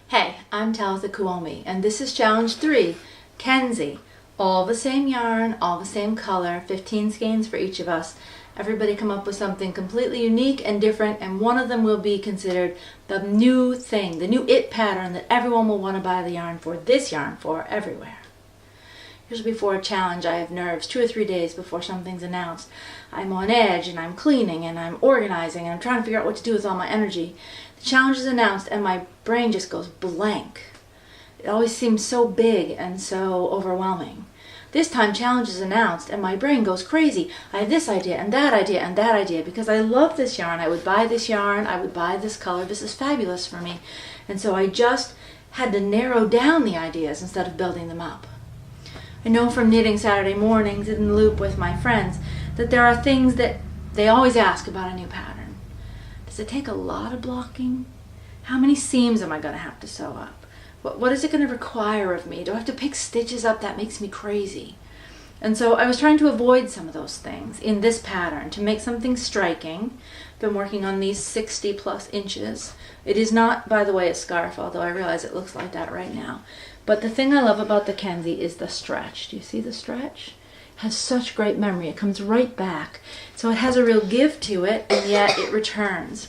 Hey, I'm Talitha Kuomi, and this is Challenge 3, Kenzie. All the same yarn, all the same color, 15 skeins for each of us. Everybody come up with something completely unique and different, and one of them will be considered the new thing, the new it pattern that everyone will want to buy the yarn for, this yarn for, everywhere. Usually before a challenge, I have nerves 2 or 3 days before something's announced. I'm on edge, and I'm cleaning, and I'm organizing, and I'm trying to figure out what to do with all my energy. The challenge is announced, and my brain just goes blank. It always seems so big and so overwhelming. This time, challenge is announced, and my brain goes crazy. I have this idea, and that idea, and that idea, because I love this yarn. I would buy this yarn. I would buy this color. This is fabulous for me. And so I just had to narrow down the ideas instead of building them up. I know from knitting Saturday mornings in the loop with my friends that there are things that they always ask about a new pattern. Does it take a lot of blocking? How many seams am I going to have to sew up? What is it going to require of me? Do I have to pick stitches up? That makes me crazy. And so I was trying to avoid some of those things in this pattern to make something striking. Been working on these 60 plus inches. It is not, by the way, a scarf, although I realize it looks like that right now. But the thing I love about the Kenzie is the stretch. Do you see the stretch? It has such great memory. It comes right back. So it has a real give to it, and yet it returns.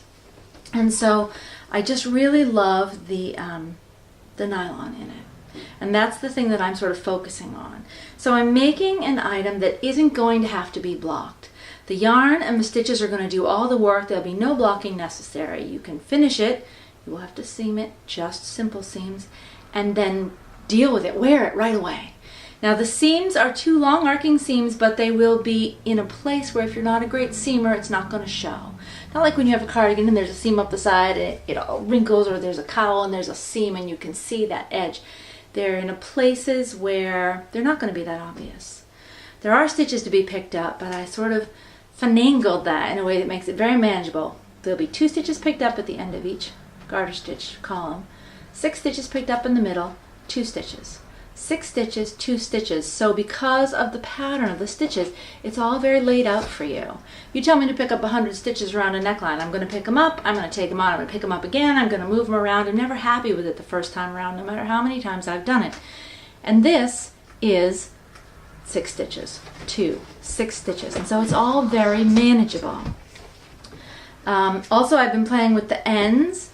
And so I just really love the nylon in it. And that's the thing that I'm sort of focusing on. So I'm making an item that isn't going to have to be blocked. The yarn and the stitches are going to do all the work. There'll be no blocking necessary. You can finish it. You will have to seam it, just simple seams, and then deal with it, wear it right away. Now the seams are 2 long arcing seams, but they will be in a place where if you're not a great seamer, it's not going to show. Not like when you have a cardigan and there's a seam up the side and it all wrinkles, or there's a cowl and there's a seam and you can see that edge. They're in places where they're not going to be that obvious. There are stitches to be picked up, but I sort of finagled that in a way that makes it very manageable. There'll be 2 stitches picked up at the end of each garter stitch column, 6 stitches picked up in the middle, 2 stitches. 6 stitches, 2 stitches. So because of the pattern of the stitches, it's all very laid out for you. You tell me to pick up 100 stitches around a neckline. I'm going to pick them up, I'm going to take them out, I'm going to pick them up again, I'm going to move them around. I'm never happy with it the first time around, no matter how many times I've done it. And this is 6 stitches, 2, 6 stitches. And so it's all very manageable. Also, I've been playing with the ends,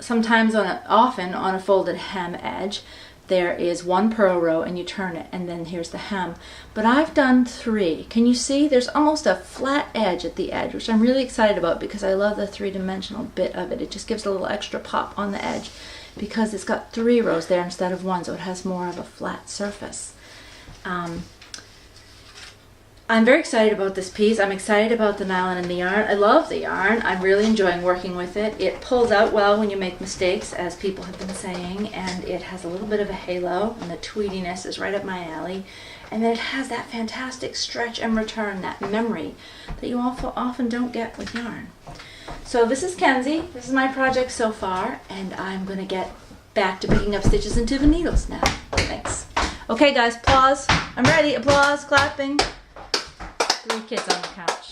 sometimes often on a folded hem edge. There is 1 purl row and you turn it, and then here's the hem. But I've done 3. Can you see? There's almost a flat edge at the edge, which I'm really excited about because I love the 3-dimensional bit of it. It just gives a little extra pop on the edge because it's got 3 rows there instead of 1, so it has more of a flat surface. I'm very excited about this piece. I'm excited about the nylon and the yarn. I love the yarn. I'm really enjoying working with it. It pulls out well when you make mistakes, as people have been saying, and it has a little bit of a halo, and the tweediness is right up my alley. And then it has that fantastic stretch and return, that memory that you often don't get with yarn. So this is Kenzie. This is my project so far, and I'm going to get back to picking up stitches into the needles now. Thanks. Okay guys, applause. I'm ready. Applause, clapping. 3 kids on the couch.